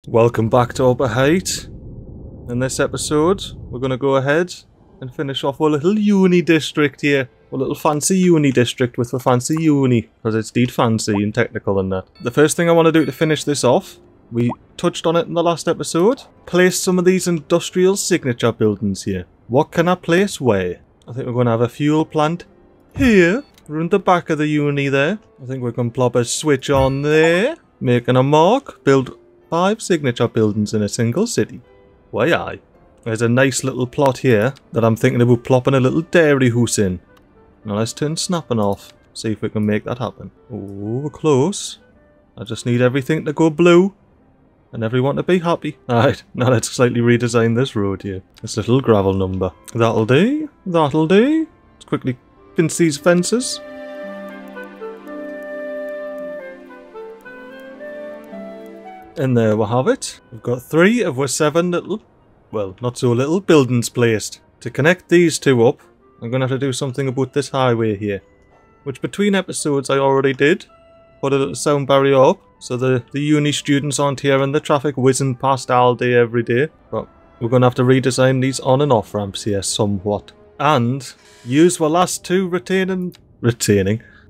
Welcome back to Upper Height. In this episode, we're going to go ahead and finish off our little uni district here. A little fancy uni district with a fancy uni, because it's deed fancy and technical and that. The first thing I want to do to finish this off, we touched on it in the last episode, place some of these industrial signature buildings here. What can I place where? I think we're going to have a fuel plant here, around the back of the uni there. I think we can plop a switch on there, making a mark, build 5 signature buildings in a single city. Why aye. There's a nice little plot here that I'm thinking about plopping a little dairy house in. Now let's turn snapping off, see if we can make that happen. Oh, we're close. I just need everything to go blue and everyone to be happy. Alright, now let's slightly redesign this road here. This little gravel number. That'll do, that'll do. Let's quickly fence these fences. And there we have it. We've got 3 of our 7 little, well, not so little, buildings placed. To connect these 2 up, I'm going to have to do something about this highway here. Which between episodes I already did. Put a little sound barrier up, so the uni students aren't hearing the traffic whizzing past all day every day. But we're going to have to redesign these on and off ramps here somewhat. And use our last 2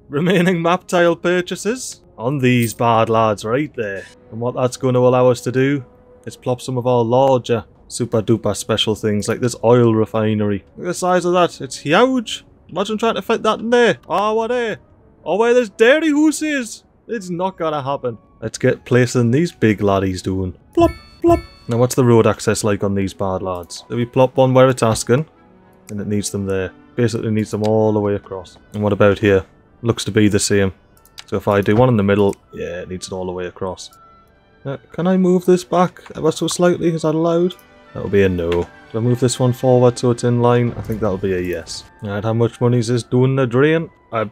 remaining map tile purchases on these bad lads right there. And what that's going to allow us to do is plop some of our larger super duper special things like this oil refinery. Look at the size of that, it's huge. Imagine trying to fit that in there. Oh, what there? Oh, where this dairy house is. It's not gonna happen. Let's get placing these big laddies doing. Plop, plop. Now what's the road access like on these bad lads? Do we plop one where it's asking? And it needs them there. Basically needs them all the way across. And what about here? Looks to be the same. So if I do one in the middle, yeah, it needs it all the way across. Can I move this back ever so slightly? Is that allowed? That'll be a no. Do I move this one forward so it's in line? I think that'll be a yes. Alright, how much money is this doing the drain? I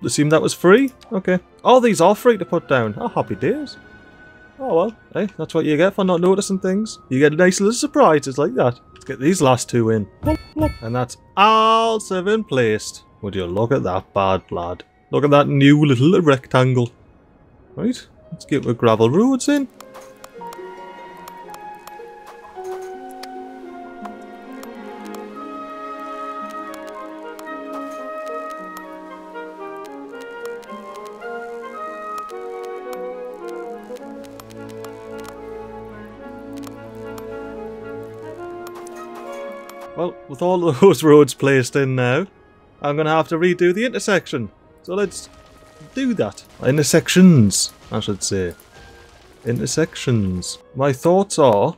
assume that was free? Okay. Oh, these are free to put down. Oh, happy days. Oh well, hey, that's what you get for not noticing things. You get nice little surprises like that. Let's get these last 2 in. And that's all 7 placed. Would you look at that bad lad? Look at that new little rectangle. Right, let's get the gravel roads in. Well, with all of those roads placed in now, I'm going to have to redo the intersection. So let's do that. Intersections, I should say. Intersections. My thoughts are,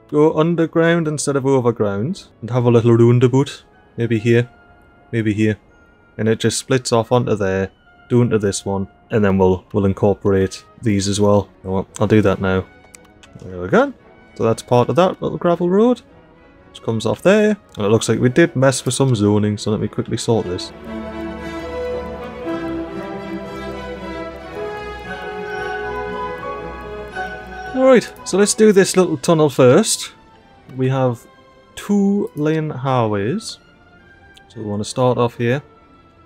go underground instead of overground, and have a little roundabout. Maybe here, maybe here. And it just splits off onto there, do into this one, and then we'll incorporate these as well. Oh, I'll do that now. There we go. So that's part of that little gravel road. Which comes off there. And it looks like we did mess with some zoning, so let me quickly sort this. Alright, so let's do this little tunnel first. We have 2 lane highways. So we want to start off here.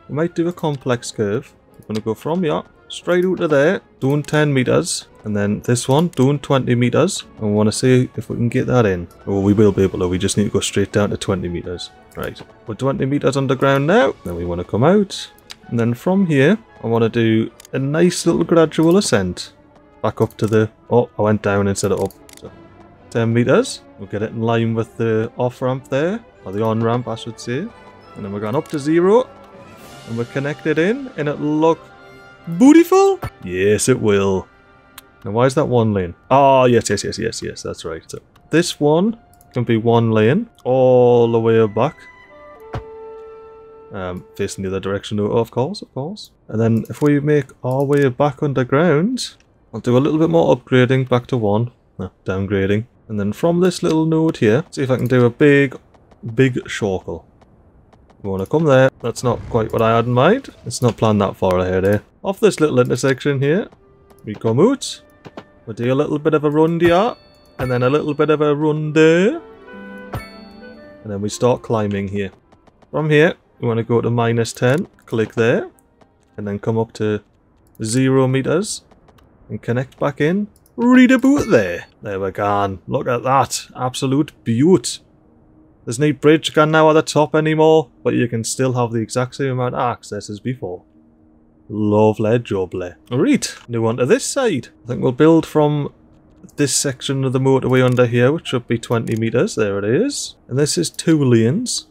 We might do a complex curve. We're going to go from here, straight out to there, doing 10 meters. And then this one, doing 20 meters. And we want to see if we can get that in. Oh, we will be able to. We just need to go straight down to 20 meters. Right, we're 20 meters underground now. Then we want to come out. And then from here, I want to do a nice little gradual ascent. Back up to the... Oh, I went down instead of up. So 10 meters. We'll get it in line with the off-ramp there. Or the on-ramp, I should say. And then we're going up to 0. And we're connected in. And it'll look beautiful. Yes, it will. Now, why is that 1 lane? Oh, yes, that's right. So this one can be 1 lane. All the way back. Facing the other direction, of course. And then if we make our way back underground... I'll do a little bit more upgrading back to 1. No, downgrading. And then from this little node here, see if I can do a big circle. We want to come there. That's not quite what I had in mind. It's not planned that far ahead here. Off this little intersection here, we come out. We'll do a little bit of a run here. And then a little bit of a run there. And then we start climbing here. From here, we want to go to -10. Click there. And then come up to 0 meters. And connect back in read about there. There we go. Look at that. Absolute beaut. There's no bridge gone now at the top anymore, but you can still have the exact same amount of access as before. Lovely jubbly. Alright, now on to this side. I think we'll build from this section of the motorway under here, which should be 20 metres. There it is. And this is 2 lanes.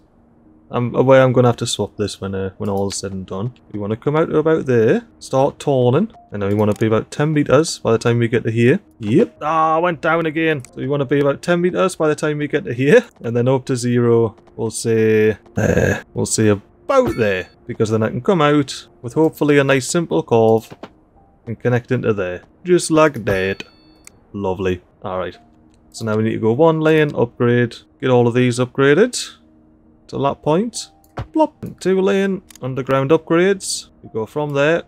I'm aware I'm going to have to swap this when all's said and done. We want to come out to about there, start turning, and then we want to be about 10 metres by the time we get to here. Yep. Ah, I went down again. So we want to be about 10 metres by the time we get to here, and then up to 0, we'll say there. We'll say about there, because then I can come out with hopefully a nice simple curve and connect into there. Just like that. Lovely. Alright. So now we need to go 1 lane, upgrade, get all of these upgraded. To that point, plop, 2 lane underground upgrades. We go from there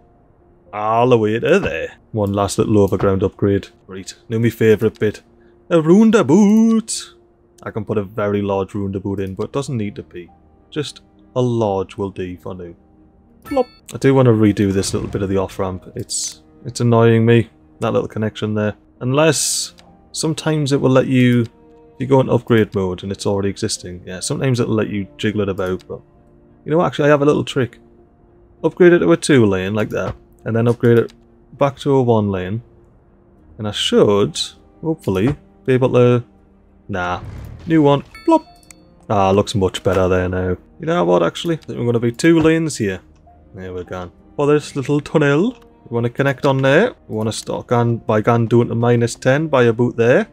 all the way to there. One last little overground upgrade. Right, now my favourite bit, a roundabout. I can put a very large roundabout in, but it doesn't need to be. Just a large will do for now. Plop. I do want to redo this little bit of the off ramp. It's annoying me, that little connection there. Unless sometimes it will let you. If you go in upgrade mode and it's already existing, yeah, sometimes it'll let you jiggle it about, but you know, actually I have a little trick. Upgrade it to a 2 lane like that, and then upgrade it back to a 1 lane, and I should, hopefully, be able to, nah, new one, plop. Ah, looks much better there now. You know what, actually, I think we're going to be 2 lanes here. There we go. For this little tunnel, we want to connect on there, we want to start by doing to -10 by about there.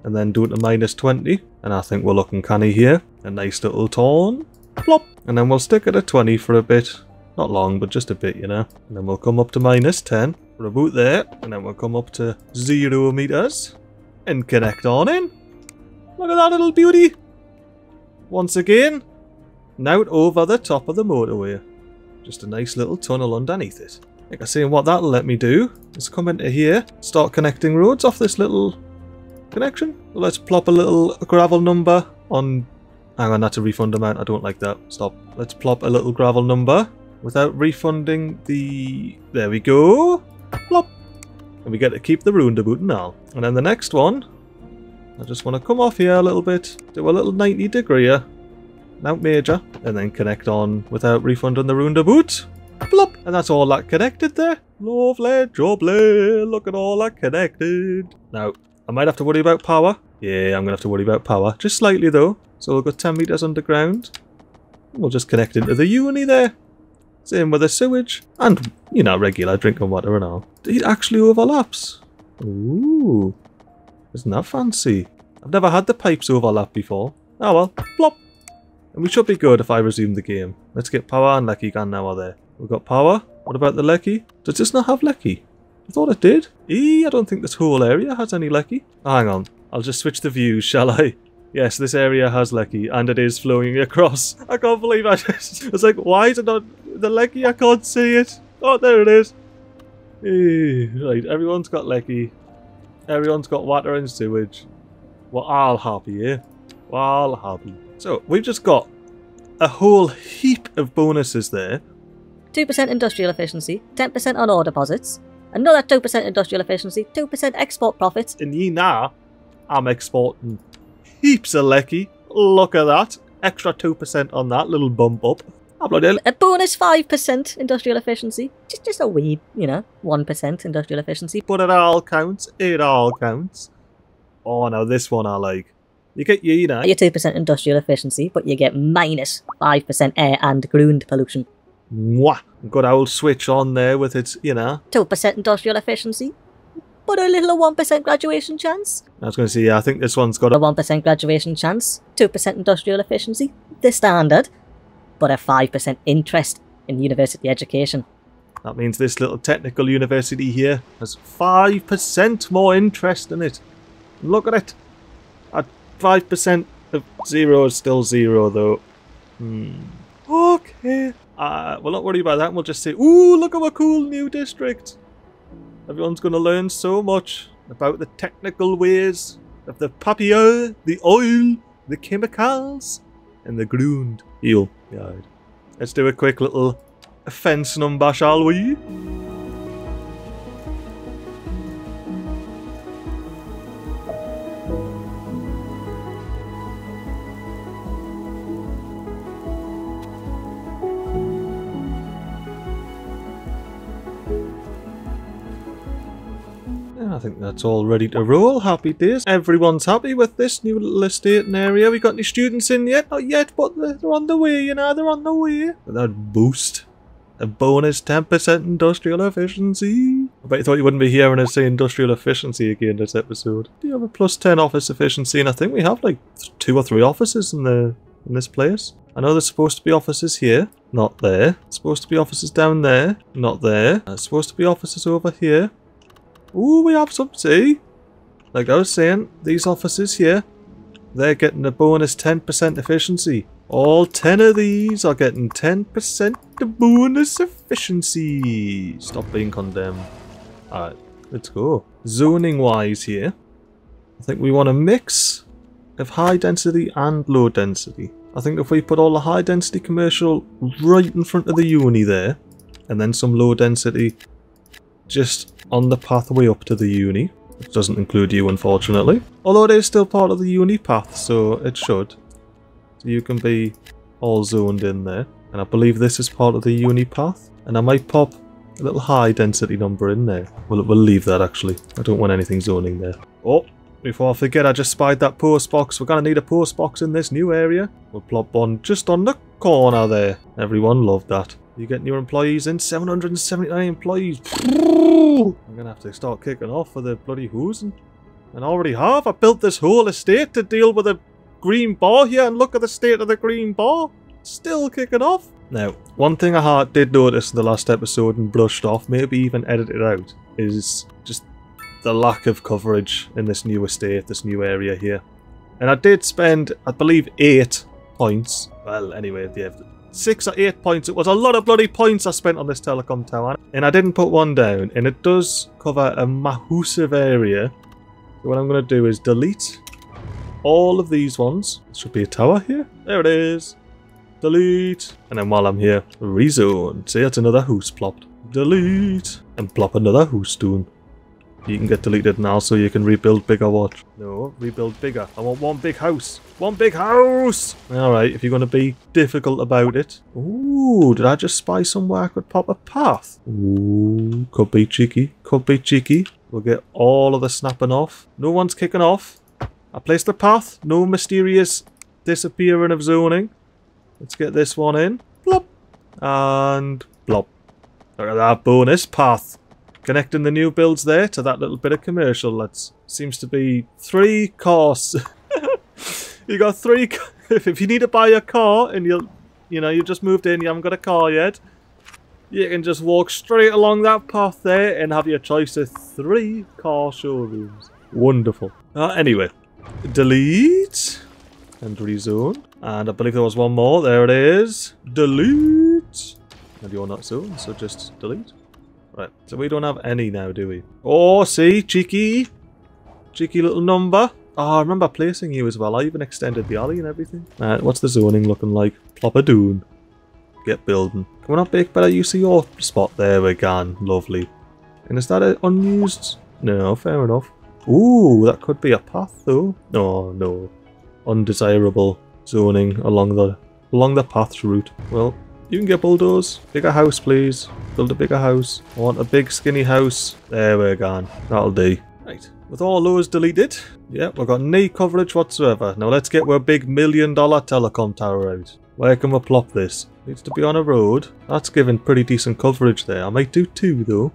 And then do it to -20, and I think we're looking canny here. A nice little turn, plop, and then we'll stick it at 20 for a bit. Not long, but just a bit, you know. And then we'll come up to -10 for about there, and then we'll come up to 0 metres and connect on in. Look at that little beauty. Once again, now over the top of the motorway. Just a nice little tunnel underneath it. Like I say, what that'll let me do is come into here, start connecting roads off this little connection. So let's plop a little gravel number on. Hang on, that's a refund amount. I don't like that. Stop. Let's plop a little gravel number without refunding the. There we go. Plop. And we get to keep the roundabout and all. And then the next one, I just want to come off here a little bit, do a little 90 degree, mount major, and then connect on without refunding the roundabout. Plop. And that's all that connected there. Lovely jubbly. Look at all that connected. Now, I might have to worry about power. Yeah, I'm going to have to worry about power. Just slightly though. So we'll go 10 metres underground. We'll just connect into the uni there. Same with the sewage. And, you know, regular drinking water and all. It actually overlaps. Ooh. Isn't that fancy? I've never had the pipes overlap before. Oh well. Plop. And we should be good if I resume the game. Let's get power and lecky gone now, are there? We've got power. What about the lecky? Does this not have lecky? I thought it did. I don't think this whole area has any lecky. Oh, hang on. I'll just switch the views, shall I? Yes, this area has lecky, and it is flowing across. I can't believe I was like, why is it not the lecky? I can't see it. Oh, there it is. Right, everyone's got lecky. Everyone's got water and sewage. We're all happy, eh? We're all happy. So, we've just got a whole heap of bonuses there. 2% industrial efficiency, 10% on ore deposits, another 2% industrial efficiency, 2% export profits. And ye nah, I'm exporting heaps of lecky. Look at that. Extra 2% on that little bump up. A bonus 5% industrial efficiency. Just a wee, you know, 1% industrial efficiency. But it all counts. It all counts. Oh, now this one I like. You get your 2% industrial efficiency, but you get minus 5% air and ground pollution. Mwah! Good old switch on there with its, 2% industrial efficiency, but a little 1% graduation chance. I was going to say, yeah, I think this one's got a 1% graduation chance, 2% industrial efficiency, the standard, but a 5% interest in university education. That means this little technical university here has 5% more interest in it. Look at it. At 5% of 0 is still 0 though. Okay. We'll not worry about that. We'll just say, ooh, look at a cool new district. Everyone's going to learn so much about the technical ways of the papier, the oil, the chemicals, and the ground. Eel. Yeah. Let's do a quick little fence number, shall we? think that's all ready to roll. Happy days. Everyone's happy with this new little estate and area. We got any students in yet? Not yet, but they're on the way, you know, they're on the way. That boost. A bonus 10% industrial efficiency. I bet you thought you wouldn't be hearing us say industrial efficiency again this episode. Do you have a plus 10 office efficiency? And I think we have like 2 or 3 offices in this place. I know there's supposed to be offices here. Not there. Supposed to be offices down there. Not there. There's supposed to be offices over here. Ooh, we have some, see? Like I was saying, these offices here, they're getting a bonus 10% efficiency. All 10 of these are getting 10% bonus efficiency. Stop being condemned. Alright, let's go. Zoning wise here, I think we want a mix of high density and low density. I think if we put all the high density commercial right in front of the uni there, and then some low density just on the pathway up to the uni, which doesn't include you unfortunately, although it is still part of the uni path, so it should. So you can be all zoned in there, and I believe this is part of the uni path, and I might pop a little high density number in there. We'll leave that actually. I don't want anything zoning there. Oh, before I forget, I just spied that post box. We're gonna need a post box in this new area. We'll plop one just on the corner there. Everyone loved that. You getting your employees in? 779 employees. I'm gonna have to start kicking off for the bloody hoosing. And I already have. I built this whole estate to deal with a green bar here, and look at the state of the green bar. Still kicking off. Now, one thing I did notice in the last episode and brushed off, maybe even edited out, is just the lack of coverage in this new estate, this new area here. And I did spend, I believe, 8 points. Well, anyway, yeah, 6 or 8 points. It was a lot of bloody points I spent on this telecom tower. And I didn't put one down. And it does cover a massive area. So what I'm going to do is delete all of these ones. There should be a tower here. There it is. Delete. And then while I'm here, rezone. See, it's another house plopped. Delete. And plop another house down. You can get deleted now so you can rebuild bigger, watch. No, rebuild bigger. I want one big house. One big house! Alright, if you're going to be difficult about it. Ooh, did I just spy somewhere I could pop a path? Ooh, could be cheeky. Could be cheeky. We'll get all of the snapping off. No one's kicking off. I placed the path. No mysterious disappearing of zoning. Let's get this one in. Plop. And plop. Look at that bonus path. Connecting the new builds there to that little bit of commercial. That seems to be 3 cars. You got 3. If you need to buy a car and you've just moved in, you haven't got a car yet, you can just walk straight along that path there and have your choice of 3 car showrooms. Wonderful. Anyway, delete and rezone. And I believe there was one more. There it is. Delete. And you're not zoned, so just delete. Right, so we don't have any now, do we? Oh, see, cheeky. Cheeky little number. Oh, I remember placing you as well. I even extended the alley and everything. What's the zoning looking like? Plop a doon. Get building. Can we not make better use of your spot? There we go. Lovely. And is that an unused? No, fair enough. Ooh, that could be a path though. No, no. Undesirable zoning along the path's route. Well, you can get bulldozed. Bigger house, please. Build a bigger house. I want a big skinny house. There we're gone. That'll do. Right. With all those deleted, yeah, we've got no coverage whatsoever. Now let's get our big $1 million telecom tower out. Where can we plop this? Needs to be on a road. That's giving pretty decent coverage there. I might do 2 though.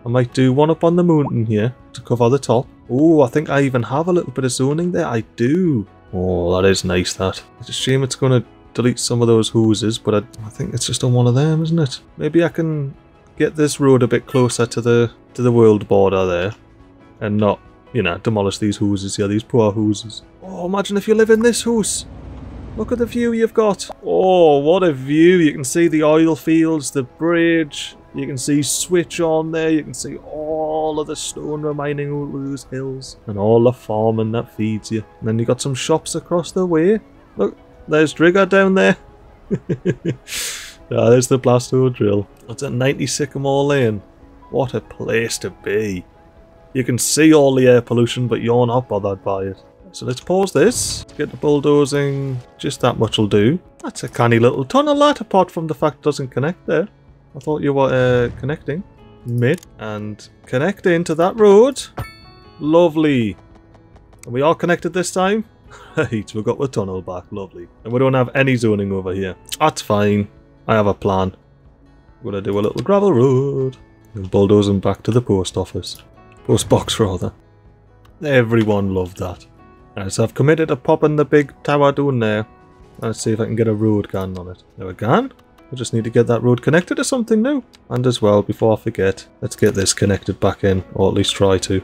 I might do 1 up on the mountain here to cover the top. Oh, I think I even have a little bit of zoning there. I do. Oh, that is nice, that. It's a shame it's going to delete some of those hoses, but I think it's just on one of them, isn't it? Maybe I can get this road a bit closer to the world border there, and not, you know, demolish these hoses here, these poor hoses. Oh, imagine if you live in this house. Look at the view you've got. Oh, what a view. You can see the oil fields, the bridge. You can see Switch on there. You can see all of the stone remaining over those hills, and all the farming that feeds you. And then you got some shops across the way. Look. There's Drigger down there. There's the Blasto drill. That's at 90 Sycamore Lane. What a place to be. You can see all the air pollution, but you're not bothered by it. So let's pause this. Get the bulldozing. Just that much will do. That's a canny little tunnel, that, apart from the fact it doesn't connect there. I thought you were connecting. Mid. And connect into that road. Lovely. Are we all connected this time? Right, we've got the tunnel back. Lovely. And we don't have any zoning over here. That's fine. I have a plan. We're going to do a little gravel road. And bulldoze them back to the post office. Post box, rather. Everyone loved that. Right, so I've committed to popping the big tower down there. Let's see if I can get a road going on it. There we can. I just need to get that road connected to something new. And as well, before I forget, let's get this connected back in. Or at least try to.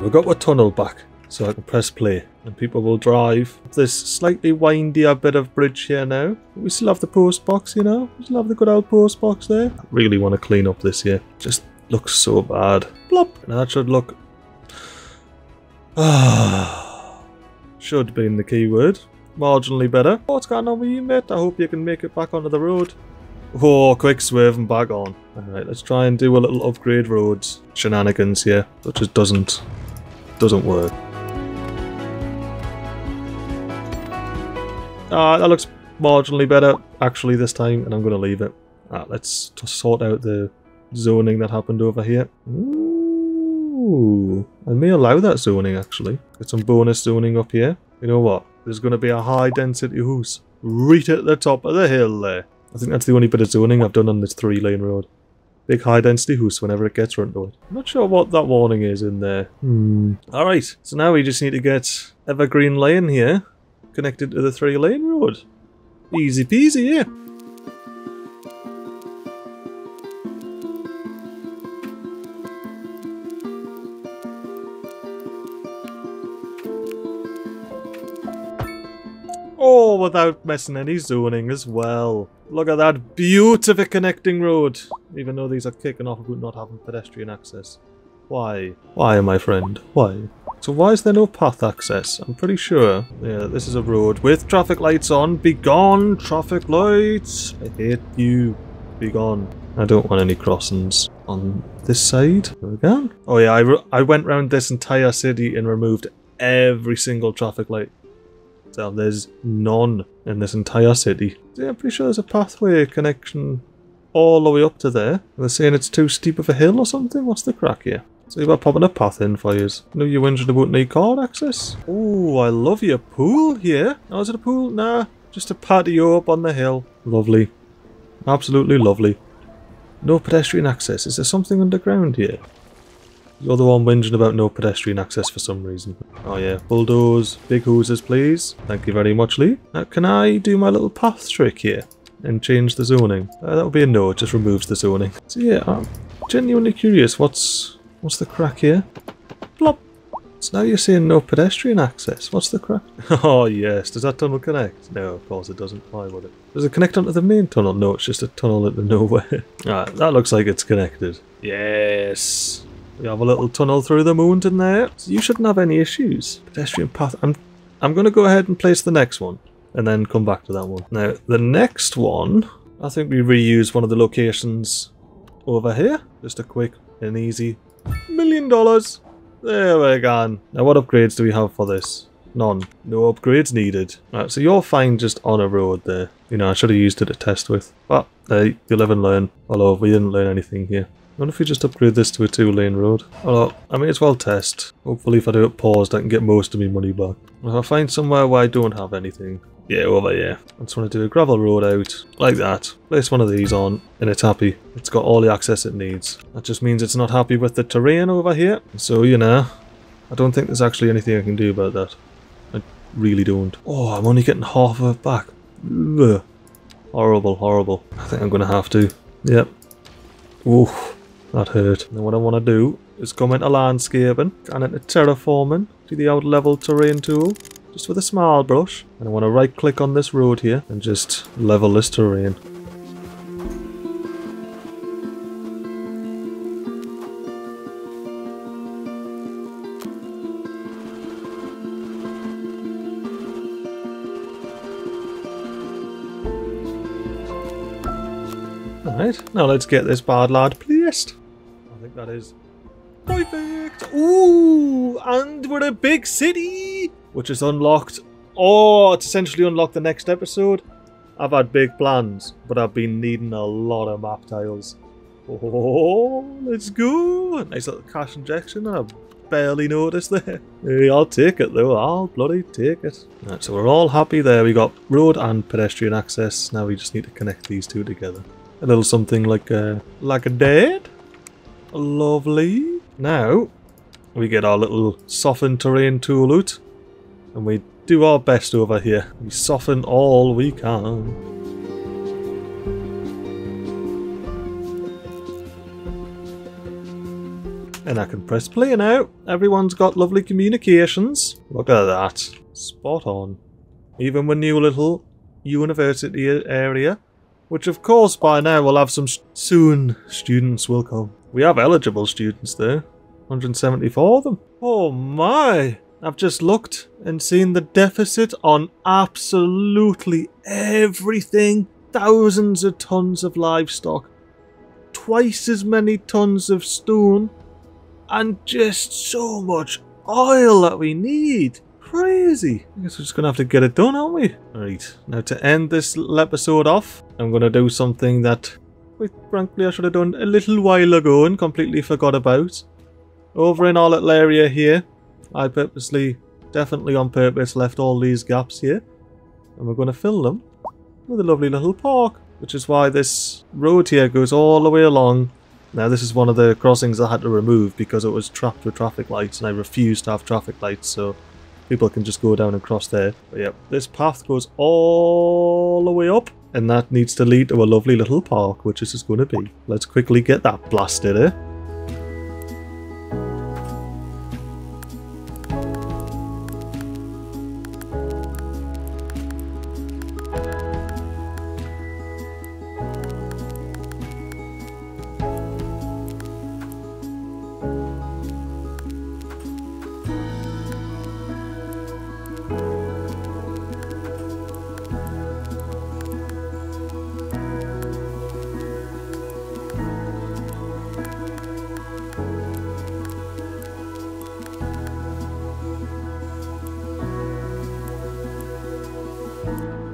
We've got a tunnel back, so I can press play, and people will drive up this slightly windier bit of bridge here now. We still have the post box, you know? We still have the good old post box there. I really want to clean up this here. Just looks so bad. Plop! And that should look... should be in the keyword. Marginally better. What's going on with you, mate? I hope you can make it back onto the road. Oh, quick swerve and back on. Alright, let's try and do a little upgrade roads shenanigans here. That just doesn't work. That looks marginally better actually this time, and I'm going to leave it. Let's sort out the zoning that happened over here. Ooh, I may allow that zoning actually. Get some bonus zoning up here. You know what? There's going to be a high density house right at the top of the hill there. I think that's the only bit of zoning I've done on this 3-lane road. Big high density house whenever it gets run to it. I'm not sure what that warning is in there. Alright, so now we just need to get Evergreen Lane here connected to the 3-lane road. Easy peasy, yeah. Oh, without messing any zoning as well. Look at that beautiful connecting road. Even though these are kicking off about not having pedestrian access. Why? Why, my friend? Why? So why is there no path access? I'm pretty sure. Yeah, this is a road with traffic lights on. Be gone, traffic lights. I hate you. Be gone. I don't want any crossings on this side. Again? Oh yeah, I went round this entire city and removed every single traffic light. So there's none in this entire city. Yeah, I'm pretty sure there's a pathway connection all the way up to there. They're saying it's too steep of a hill or something? What's the crack here? So you're popping a path in for you. No, you're wondering about any card access? Oh, I love your pool here. Oh, is it a pool? Nah, just a patio up on the hill. Lovely. Absolutely lovely. No pedestrian access. Is there something underground here? You're the one whinging about no pedestrian access for some reason. Oh yeah, bulldoze, big hoses please. Thank you very much, Lee. Now can I do my little path trick here and change the zoning? That would be a no, it just removes the zoning. So yeah, I'm genuinely curious, what's the crack here? Plop! So now you're saying no pedestrian access, what's the crack? Oh yes, does that tunnel connect? No, of course it doesn't. Why would it? Does it connect onto the main tunnel? No, it's just a tunnel into nowhere. That looks like it's connected. Yes! We have a little tunnel through the mountain there. So you shouldn't have any issues. Pedestrian path. I'm going to go ahead and place the next one. And then come back to that one. Now, the next one, I think we reuse one of the locations over here. Just a quick and easy $1 million. There we go. Now, what upgrades do we have for this? None. No upgrades needed. Right, so you're fine just on a road there. You know, I should have used it to test with. But, hey, you live and learn. Although, we didn't learn anything here. I wonder if we just upgrade this to a 2-lane road. Although, I may as well test. Hopefully if I do it paused I can get most of my money back. If I find somewhere where I don't have anything. Yeah, over here. I just want to do a gravel road out. Like that. Place one of these on and it's happy. It's got all the access it needs. That just means it's not happy with the terrain over here. So, you know, I don't think there's actually anything I can do about that. I really don't. Oh, I'm only getting half of it back. Ugh. Horrible, horrible. I think I'm going to have to. Yep. Oof. That hurt. Now what I want to do is come into landscaping and into terraforming to the out level terrain tool just with a small brush, and I want to right click on this road here and just level this terrain. Alright, now let's get this bad lad placed. I think that is perfect. Ooh, and we're a big city, which is unlocked. Oh, it's essentially unlocked the next episode. I've had big plans, but I've been needing a lot of map tiles. Oh, let's go! Nice little cash injection. I barely noticed there. Hey, I'll take it though. I'll bloody take it. Right, so we're all happy there. We got road and pedestrian access. Now we just need to connect these two together. A little something like a dad. Lovely. Now we get our little softened terrain tool out, and we do our best over here. We soften all we can. And I can press play now. Everyone's got lovely communications. Look at that. Spot on. Even with new little university area, which of course by now we'll have some soon students will come. We have eligible students there. 174 of them. Oh my! I've just looked and seen the deficit on absolutely everything. Thousands of tons of livestock. Twice as many tons of stone. And just so much oil that we need. Crazy. I guess we're just going to have to get it done, aren't we? Right. Now to end this little episode off, I'm going to do something that, quite frankly, I should have done a little while ago and completely forgot about. Over in our little area here, I purposely, definitely on purpose, left all these gaps here. And we're going to fill them with a lovely little park. Which is why this road here goes all the way along. Now this is one of the crossings I had to remove because it was trapped with traffic lights and I refused to have traffic lights so people can just go down and cross there. But yeah, this path goes all the way up and that needs to lead to a lovely little park, which this is going to be. Let's quickly get that blasted, eh?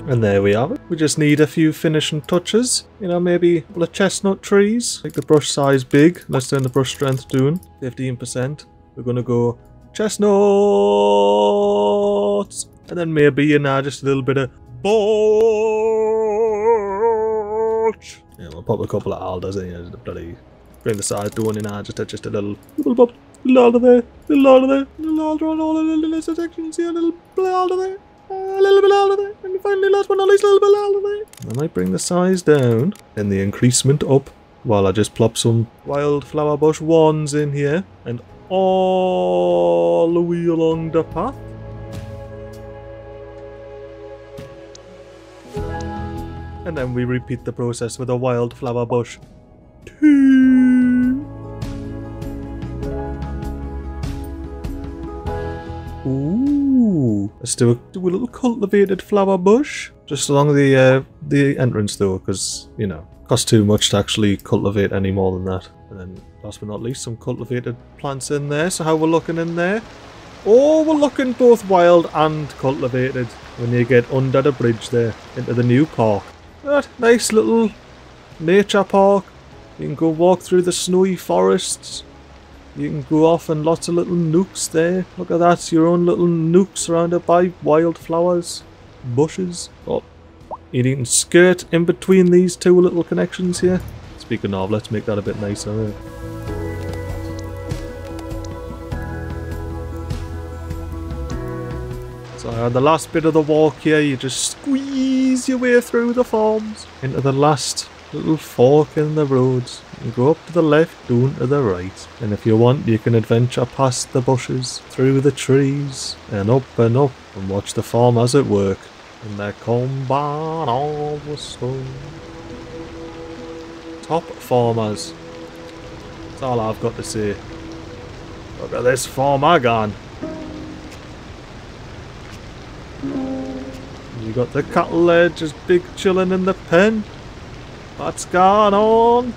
And there we have it. We just need a few finishing touches. You know, maybe the chestnut trees. Make the brush size big. Let's turn the brush strength down. 15%. We're going to go chestnuts. And then maybe, you know, just a little bit of birch. Yeah, we'll pop a couple of alders in here. Bloody bring the size down, you know, just a little bump. Little alder there. Little alder there. Little alder on all the little sections here. Little alder there. A little bit out of there, and finally last but not least, a little bit out of there. I might bring the size down and the increasement up while I just plop some wildflower bush wands in here and all the way along the path. And then we repeat the process with a wildflower bush. Ooh, let's do a little cultivated flower bush just along the entrance though, because you know, costs too much to actually cultivate any more than that. And then last but not least, some cultivated plants in there. So how we're looking in there? Oh, we're looking both wild and cultivated when you get under the bridge there into the new park. That nice little nature park. You can go walk through the snowy forests. You can go off in lots of little nooks there. Look at that, your own little nook surrounded by wildflowers, bushes. Oh, you can skirt in between these two little connections here. Speaking of, let's make that a bit nicer. So on the last bit of the walk here, you just squeeze your way through the farms into the last little fork in the roads. You go up to the left, down to the right. And if you want, you can adventure past the bushes, through the trees, and watch the farmers at work in their combine harvester. Top farmers. That's all I've got to say. Look at this farmer gone. You got the cattle there just big chilling in the pen. What's going on?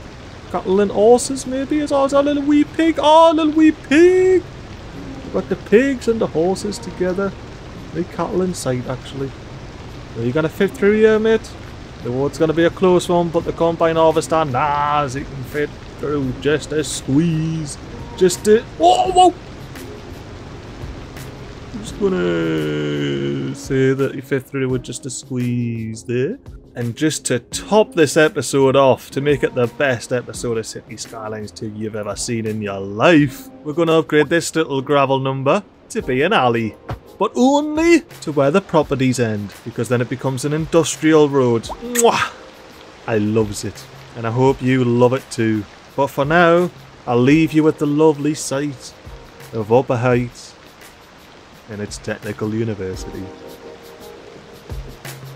Cattle and horses maybe? Is ours a little wee pig? Oh, little wee pig! We've got the pigs and the horses together. The cattle in sight actually. Are you gonna fit through here, mate? Oh, it's going to be a close one, but the combine harvester, nah, as it can fit through just a squeeze. Just a... Whoa, whoa! I'm just going to say that he fit through with just a squeeze there. And just to top this episode off, to make it the best episode of City Skylines 2 you've ever seen in your life, we're going to upgrade this little gravel number to be an alley. But only to where the properties end, because then it becomes an industrial road. Mwah! I loves it, and I hope you love it too. But for now, I'll leave you with the lovely sight of Upper Heights and its technical university.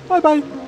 Bye bye!